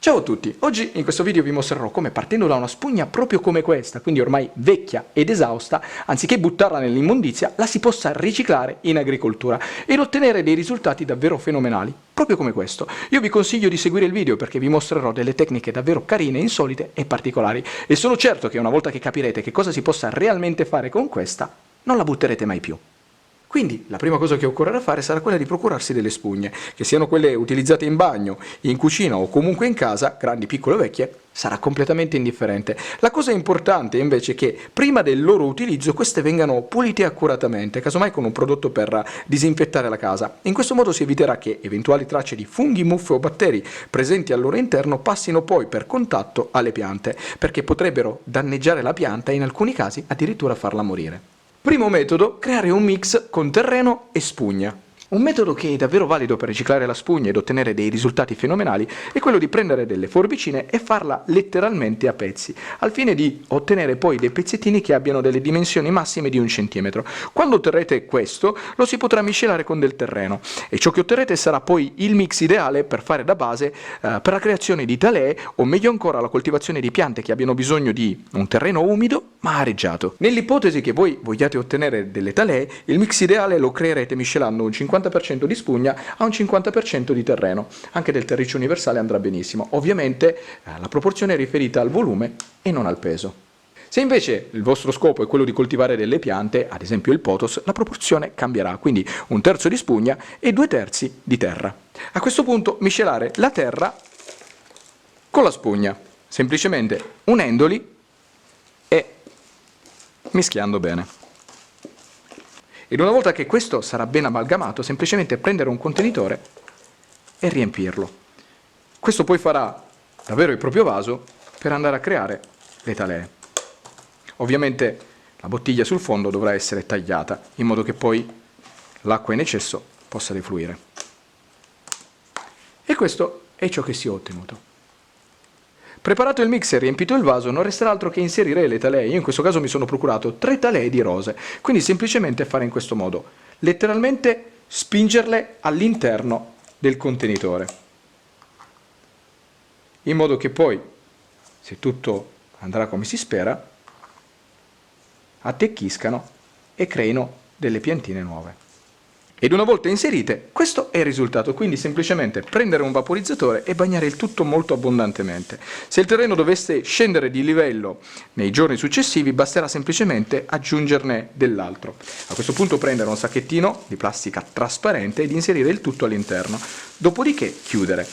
Ciao a tutti, oggi in questo video vi mostrerò come partendo da una spugna proprio come questa, quindi ormai vecchia ed esausta, anziché buttarla nell'immondizia, la si possa riciclare in agricoltura ed ottenere dei risultati davvero fenomenali, proprio come questo. Io vi consiglio di seguire il video perché vi mostrerò delle tecniche davvero carine, insolite e particolari e sono certo che una volta che capirete che cosa si possa realmente fare con questa, non la butterete mai più. Quindi la prima cosa che occorrerà fare sarà quella di procurarsi delle spugne, che siano quelle utilizzate in bagno, in cucina o comunque in casa, grandi, piccole o vecchie, sarà completamente indifferente. La cosa importante invece è che prima del loro utilizzo queste vengano pulite accuratamente, casomai con un prodotto per disinfettare la casa. In questo modo si eviterà che eventuali tracce di funghi, muffe o batteri presenti al loro interno passino poi per contatto alle piante, perché potrebbero danneggiare la pianta e in alcuni casi addirittura farla morire. Primo metodo, creare un mix con terreno e spugna. Un metodo che è davvero valido per riciclare la spugna ed ottenere dei risultati fenomenali è quello di prendere delle forbicine e farla letteralmente a pezzi, al fine di ottenere poi dei pezzettini che abbiano delle dimensioni massime di 1 centimetro. Quando otterrete questo, lo si potrà miscelare con del terreno e ciò che otterrete sarà poi il mix ideale per fare da base per la creazione di talee o meglio ancora la coltivazione di piante che abbiano bisogno di un terreno umido ma areggiato. Nell'ipotesi che voi vogliate ottenere delle talee, il mix ideale lo creerete miscelando un 50% di spugna a un 50% di terreno. Anche del terriccio universale andrà benissimo. Ovviamente la proporzione è riferita al volume e non al peso. Se invece il vostro scopo è quello di coltivare delle piante, ad esempio il pothos, la proporzione cambierà, quindi 1/3 di spugna e 2/3 di terra. A questo punto miscelare la terra con la spugna, semplicemente unendoli e mischiando bene. Ed una volta che questo sarà ben amalgamato, semplicemente prendere un contenitore e riempirlo. Questo poi farà davvero il proprio vaso per andare a creare le talee. Ovviamente la bottiglia sul fondo dovrà essere tagliata, in modo che poi l'acqua in eccesso possa defluire. E questo è ciò che si è ottenuto. Preparato il mix e riempito il vaso, non resterà altro che inserire le talee. Io in questo caso mi sono procurato 3 talee di rose, quindi semplicemente fare in questo modo, letteralmente spingerle all'interno del contenitore, in modo che poi, se tutto andrà come si spera, attecchiscano e creino delle piantine nuove. Ed una volta inserite, questo è il risultato, quindi semplicemente prendere un vaporizzatore e bagnare il tutto molto abbondantemente. Se il terreno dovesse scendere di livello nei giorni successivi, basterà semplicemente aggiungerne dell'altro. A questo punto prendere un sacchettino di plastica trasparente ed inserire il tutto all'interno, dopodiché chiudere.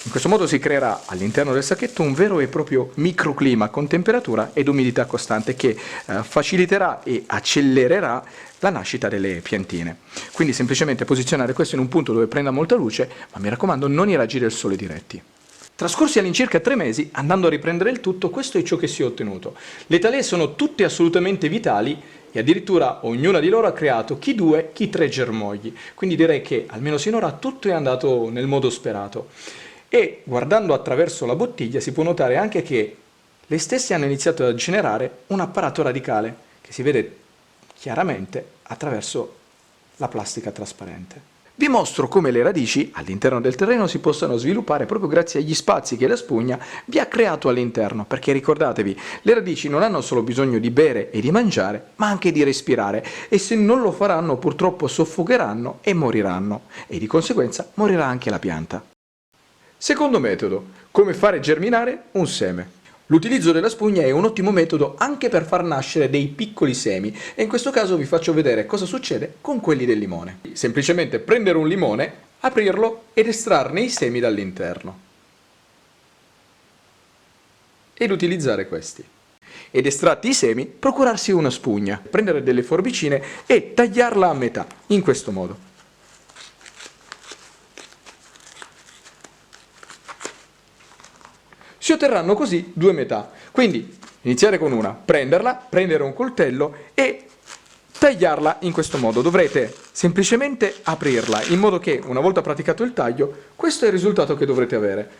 In questo modo si creerà all'interno del sacchetto un vero e proprio microclima con temperatura ed umidità costante che faciliterà e accelererà la nascita delle piantine. Quindi semplicemente posizionare questo in un punto dove prenda molta luce, ma mi raccomando non i raggi del sole diretti. Trascorsi all'incirca 3 mesi, andando a riprendere il tutto, questo è ciò che si è ottenuto. Le talee sono tutte assolutamente vitali e addirittura ognuna di loro ha creato chi 2, chi 3 germogli. Quindi direi che almeno sinora tutto è andato nel modo sperato. E guardando attraverso la bottiglia si può notare anche che le stesse hanno iniziato a generare un apparato radicale che si vede chiaramente attraverso la plastica trasparente. Vi mostro come le radici all'interno del terreno si possano sviluppare proprio grazie agli spazi che la spugna vi ha creato all'interno, perché ricordatevi, le radici non hanno solo bisogno di bere e di mangiare, ma anche di respirare e se non lo faranno purtroppo soffocheranno e moriranno e di conseguenza morirà anche la pianta. Secondo metodo, come fare germinare un seme. L'utilizzo della spugna è un ottimo metodo anche per far nascere dei piccoli semi e in questo caso vi faccio vedere cosa succede con quelli del limone. Semplicemente prendere un limone, aprirlo ed estrarne i semi dall'interno. Ed utilizzare questi. Ed estratti i semi, procurarsi una spugna, prendere delle forbicine e tagliarla a metà, in questo modo. Si otterranno così 2 metà, quindi iniziare con una, prenderla, prendere un coltello e tagliarla in questo modo. Dovrete semplicemente aprirla in modo che una volta praticato il taglio, questo è il risultato che dovrete avere.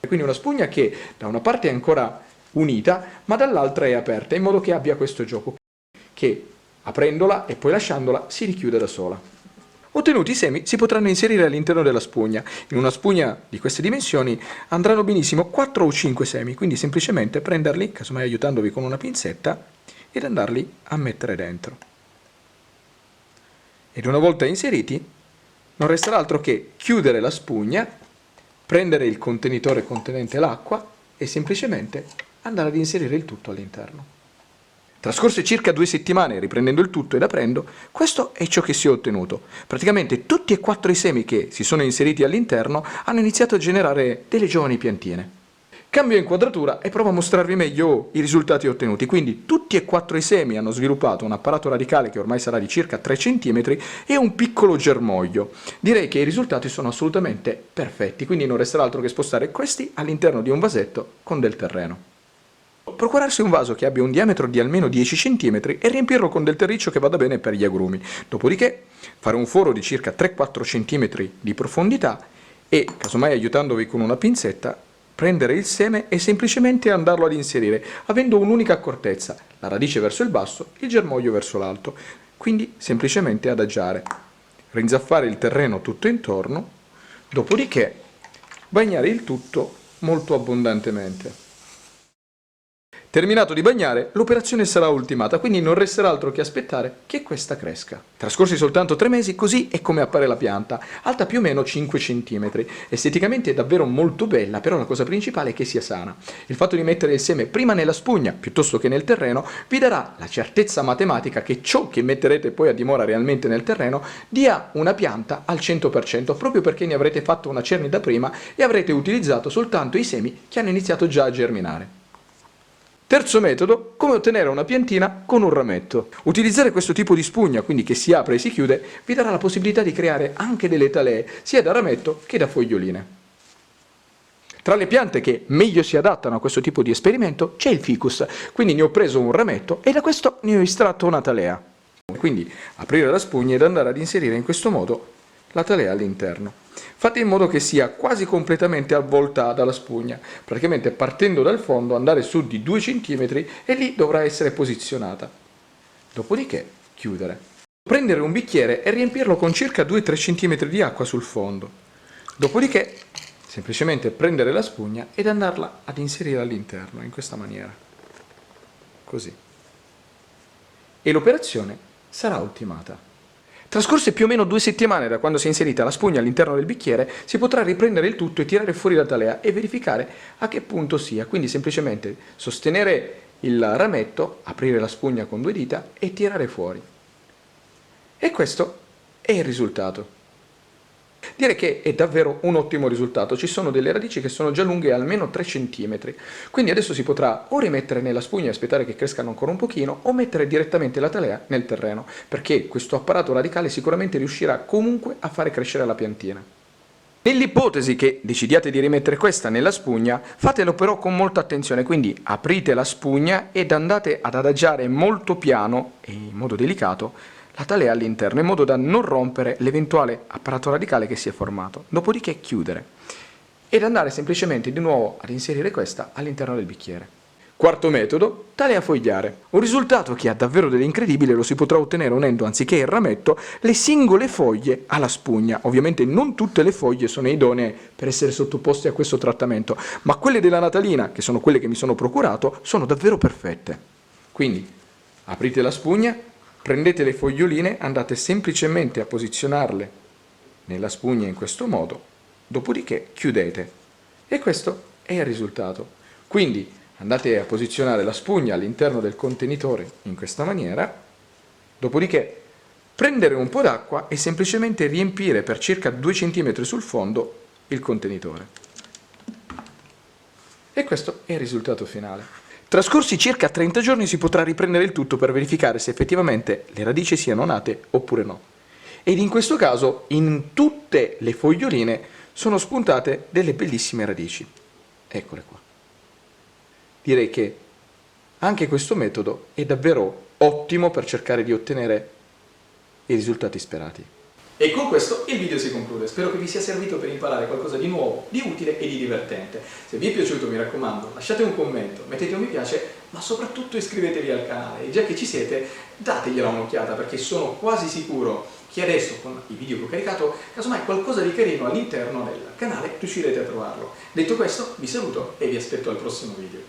Quindi una spugna che da una parte è ancora unita ma dall'altra è aperta in modo che abbia questo gioco che aprendola e poi lasciandola si richiude da sola. Ottenuti i semi si potranno inserire all'interno della spugna. In una spugna di queste dimensioni andranno benissimo 4 o 5 semi, quindi semplicemente prenderli, casomai aiutandovi con una pinzetta, ed andarli a mettere dentro. Ed una volta inseriti, non resterà altro che chiudere la spugna, prendere il contenitore contenente l'acqua e semplicemente andare ad inserire il tutto all'interno. Trascorse circa 2 settimane, riprendendo il tutto ed aprendo, questo è ciò che si è ottenuto. Praticamente tutti e 4 i semi che si sono inseriti all'interno hanno iniziato a generare delle giovani piantine. Cambio inquadratura e provo a mostrarvi meglio i risultati ottenuti. Quindi tutti e 4 i semi hanno sviluppato un apparato radicale che ormai sarà di circa 3 cm e un piccolo germoglio. Direi che i risultati sono assolutamente perfetti, quindi non resterà altro che spostare questi all'interno di un vasetto con del terreno. Procurarsi un vaso che abbia un diametro di almeno 10 cm e riempirlo con del terriccio che vada bene per gli agrumi. Dopodiché fare un foro di circa 3-4 cm di profondità e, casomai aiutandovi con una pinzetta, prendere il seme e semplicemente andarlo ad inserire, avendo un'unica accortezza, la radice verso il basso, il germoglio verso l'alto. Quindi semplicemente adagiare, rinzaffare il terreno tutto intorno, dopodiché bagnare il tutto molto abbondantemente. Terminato di bagnare, l'operazione sarà ultimata, quindi non resterà altro che aspettare che questa cresca. Trascorsi soltanto 3 mesi, così è come appare la pianta, alta più o meno 5 cm. Esteticamente è davvero molto bella, però la cosa principale è che sia sana. Il fatto di mettere il seme prima nella spugna, piuttosto che nel terreno, vi darà la certezza matematica che ciò che metterete poi a dimora realmente nel terreno dia una pianta al 100%, proprio perché ne avrete fatto una cernita prima e avrete utilizzato soltanto i semi che hanno iniziato già a germinare. Terzo metodo, come ottenere una piantina con un rametto. Utilizzare questo tipo di spugna, quindi che si apre e si chiude, vi darà la possibilità di creare anche delle talee, sia da rametto che da foglioline. Tra le piante che meglio si adattano a questo tipo di esperimento c'è il ficus, quindi ne ho preso un rametto e da questo ne ho estratto una talea. Quindi aprire la spugna ed andare ad inserire in questo modo la talea all'interno. Fate in modo che sia quasi completamente avvolta dalla spugna, praticamente partendo dal fondo andare su di 2 cm e lì dovrà essere posizionata. Dopodiché chiudere. Prendere un bicchiere e riempirlo con circa 2-3 cm di acqua sul fondo. Dopodiché semplicemente prendere la spugna ed andarla ad inserire all'interno in questa maniera. Così. E l'operazione sarà ultimata. Trascorse più o meno 2 settimane da quando si è inserita la spugna all'interno del bicchiere, si potrà riprendere il tutto e tirare fuori la talea e verificare a che punto sia. Quindi semplicemente sostenere il rametto, aprire la spugna con 2 dita e tirare fuori. E questo è il risultato. Direi che è davvero un ottimo risultato, ci sono delle radici che sono già lunghe almeno 3 cm, quindi adesso si potrà o rimettere nella spugna e aspettare che crescano ancora un pochino o mettere direttamente la talea nel terreno, perché questo apparato radicale sicuramente riuscirà comunque a fare crescere la piantina. Nell'ipotesi che decidiate di rimettere questa nella spugna, fatelo però con molta attenzione, quindi aprite la spugna ed andate ad adagiare molto piano e in modo delicato la talea all'interno, in modo da non rompere l'eventuale apparato radicale che si è formato. Dopodiché chiudere ed andare semplicemente di nuovo ad inserire questa all'interno del bicchiere. Quarto metodo, talea fogliare. Un risultato che ha davvero dell'incredibile lo si potrà ottenere unendo, anziché il rametto, le singole foglie alla spugna. Ovviamente non tutte le foglie sono idonee per essere sottoposte a questo trattamento, ma quelle della natalina, che sono quelle che mi sono procurato, sono davvero perfette. Quindi aprite la spugna, prendete le foglioline, andate semplicemente a posizionarle nella spugna in questo modo, dopodiché chiudete. E questo è il risultato. Quindi andate a posizionare la spugna all'interno del contenitore in questa maniera, dopodiché prendere un po' d'acqua e semplicemente riempire per circa 2 cm sul fondo il contenitore. E questo è il risultato finale. Trascorsi circa 30 giorni si potrà riprendere il tutto per verificare se effettivamente le radici siano nate oppure no. Ed in questo caso in tutte le foglioline sono spuntate delle bellissime radici. Eccole qua. Direi che anche questo metodo è davvero ottimo per cercare di ottenere i risultati sperati. E con questo il video si conclude, spero che vi sia servito per imparare qualcosa di nuovo, di utile e di divertente. Se vi è piaciuto mi raccomando lasciate un commento, mettete un mi piace, ma soprattutto iscrivetevi al canale e già che ci siete dategliela un'occhiata perché sono quasi sicuro che adesso con i video che ho caricato, casomai qualcosa di carino all'interno del canale riuscirete a trovarlo. Detto questo, vi saluto e vi aspetto al prossimo video.